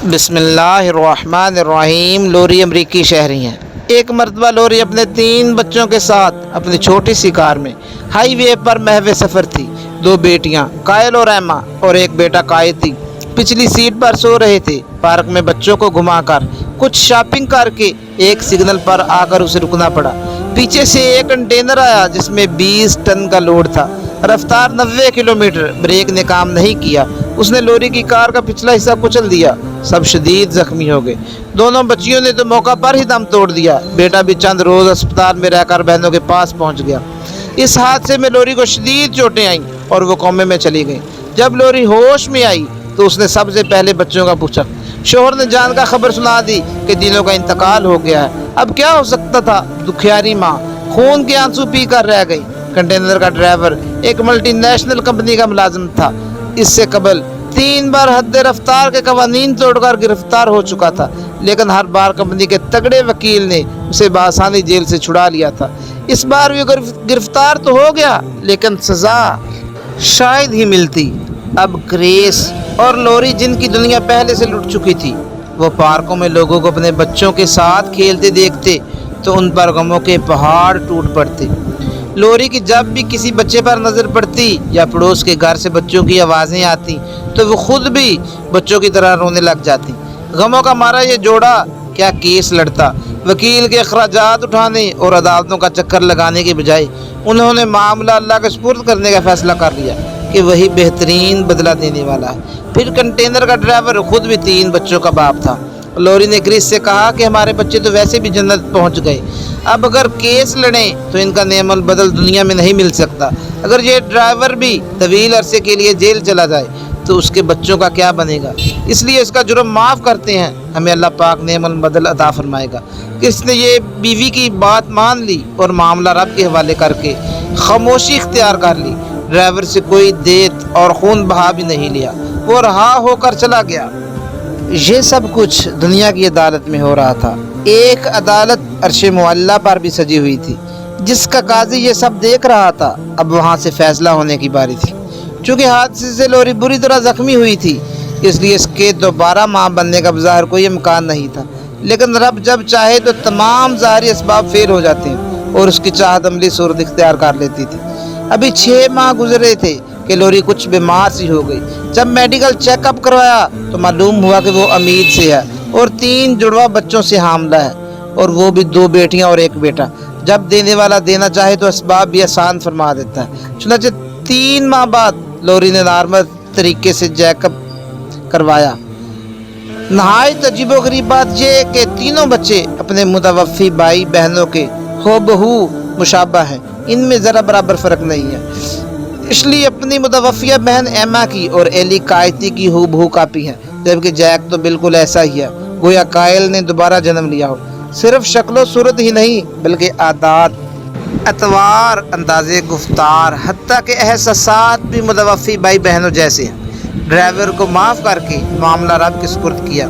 بسم اللہ الرحمن الرحیم۔ لوری امریکی شہری ہیں۔ ایک مرتبہ لوری اپنے 3 بچوں کے ساتھ اپنی چھوٹی سی کار میں ہائی وے پر محو سفر تھی۔ 2 بیٹیاں کائل اور ایما اور ایک بیٹا قائد تھی پچھلی سیٹ پر سو رہے تھے۔ پارک میں بچوں کو گھما کر کچھ شاپنگ کر کے ایک سگنل پر آ کر اسے رکنا پڑا۔ پیچھے سے ایک کنٹینر آیا جس میں 20 ٹن کا لوڈ تھا۔ رفتار 90 کلومیٹر۔ بریک نے کام نہیں کیا۔ اس نے لوری کی کار کا پچھلا حصہ کچل دیا۔ سب شدید زخمی ہو گئے۔ دونوں بچیوں نے تو موقع پر ہی دم توڑ دیا۔ بیٹا بھی چند روز اسپتال میں رہ کر بہنوں کے پاس پہنچ گیا۔ اس حادثے میں لوری کو شدید چوٹیں آئیں اور وہ کومے میں چلی گئی۔ جب لوری ہوش میں آئی تو اس نے سب سے پہلے بچوں کا پوچھا۔ شوہر نے جان کا خبر سنا دی کہ دینوں کا انتقال ہو گیا ہے۔ اب کیا ہو سکتا تھا؟ دکھیاری ماں خون کے آنسو پی کر رہ گئی۔ کنٹینر کا ڈرائیور ایک ملٹی نیشنل کمپنی کا ملازم تھا۔ اس سے قبل 3 بار حد رفتار کے قوانین توڑ کر گرفتار ہو چکا تھا، لیکن ہر بار کمپنی کے تگڑے وکیل نے اسے بآسانی جیل سے چھڑا لیا تھا۔ اس بار بھی گرفتار تو ہو گیا، لیکن سزا شاید ہی ملتی۔ اب گریس اور لوری، جن کی دنیا پہلے سے لٹ چکی تھی، وہ پارکوں میں لوگوں کو اپنے بچوں کے ساتھ کھیلتے دیکھتے تو ان پر غموں کے پہاڑ ٹوٹ پڑتے۔ لوری کی جب بھی کسی بچے پر نظر پڑتی یا پڑوس کے گھر سے بچوں کی آوازیں آتی تو وہ خود بھی بچوں کی طرح رونے لگ جاتی۔ غموں کا مارا یہ جوڑا کیا کیس لڑتا۔ وکیل کے اخراجات اٹھانے اور عدالتوں کا چکر لگانے کے بجائے انہوں نے معاملہ اللہ کے سپرد کرنے کا فیصلہ کر لیا کہ وہی بہترین بدلہ دینے والا ہے۔ پھر کنٹینر کا ڈرائیور خود بھی 3 بچوں کا باپ تھا۔ لوری نے کرس سے کہا کہ ہمارے بچے تو ویسے بھی جنت پہنچ گئے، اب اگر کیس لڑیں تو ان کا نعم البدل دنیا میں نہیں مل سکتا۔ اگر یہ ڈرائیور بھی طویل عرصے کے لیے جیل چلا جائے تو اس کے بچوں کا کیا بنے گا؟ اس لیے اس کا جرم معاف کرتے ہیں، ہمیں اللہ پاک نعم البدل عطا فرمائے گا۔ کرس نے یہ بیوی کی بات مان لی اور معاملہ رب کے حوالے کر کے خاموشی اختیار کر لی۔ ڈرائیور سے کوئی دیت اور خون بہا بھی نہیں لیا، وہ رہا ہو کر چلا گیا۔ یہ سب کچھ دنیا کی عدالت میں ہو رہا تھا۔ ایک عدالت عرش معلیٰ پر بھی سجی ہوئی تھی جس کا قاضی یہ سب دیکھ رہا تھا۔ اب وہاں سے فیصلہ ہونے کی باری تھی۔ چونکہ حادثے سے لوری بری طرح زخمی ہوئی تھی، اس لیے اس کے دوبارہ ماں بننے کا بظاہر کوئی امکان نہیں تھا، لیکن رب جب چاہے تو تمام ظاہری اسباب فیل ہو جاتے ہیں اور اس کی چاہت عملی صورت اختیار کر لیتی تھی۔ ابھی 6 ماہ گزرے تھے کہ لوری کچھ بیمار سی ہو گئی۔ جب میڈیکل چیک اپ کروایا تو معلوم ہوا کہ وہ امید سے ہے اور 3 جڑواں بچوں سے حاملہ ہے، اور وہ بھی 2 بیٹیاں اور 1 بیٹا۔ جب دینے والا دینا چاہے تو اسباب بھی آسان فرما دیتا ہے۔ چنانچہ 3 ماہ بعد لوری نے نارمل طریقے سے چیک اپ کروایا۔ نہایت عجیب و غریب بات یہ کہ تینوں بچے اپنے متوفی بھائی بہنوں کے ہو بہو مشابہ ہیں، ان میں ذرا برابر فرق نہیں ہے۔ اس لیے اپنی متوفیہ بہن ایما کی اور ایلی قائدی کی ہو بہو کاپی ہے، جبکہ جیک تو بالکل ایسا ہی ہے، گویا کائل نے دوبارہ جنم لیا ہو۔ صرف شکل و صورت ہی نہیں بلکہ عادات، اطوار، انداز گفتار، حتیٰ کہ احساسات بھی متوفی بھائی بہنوں جیسے ہیں۔ ڈرائیور کو معاف کر کے معاملہ رب کے سپرد کیا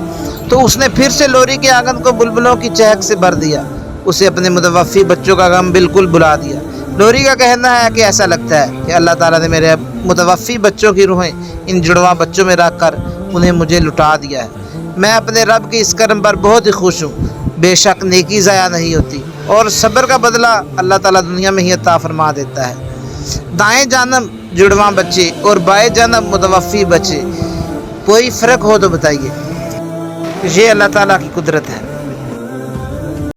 تو اس نے پھر سے لوری کے آنگن کو بلبلوں کی چہک سے بھر دیا۔ اسے اپنے متوفی بچوں کا غم بالکل بھلا دیا۔ لوری کا کہنا ہے کہ ایسا لگتا ہے کہ اللہ تعالیٰ نے میرے متوفی بچوں کی روحیں ان جڑواں بچوں میں رکھ کر انہیں مجھے لٹا دیا ہے۔ میں اپنے رب کے اس کرم پر بہت ہی خوش ہوں۔ بے شک نیکی ضائع نہیں ہوتی اور صبر کا بدلہ اللہ تعالیٰ دنیا میں ہی عطا فرما دیتا ہے۔ دائیں جانب جڑواں بچے اور بائیں جانب متوفی بچے، کوئی فرق ہو تو بتائیے۔ یہ اللہ تعالیٰ کی قدرت ہے۔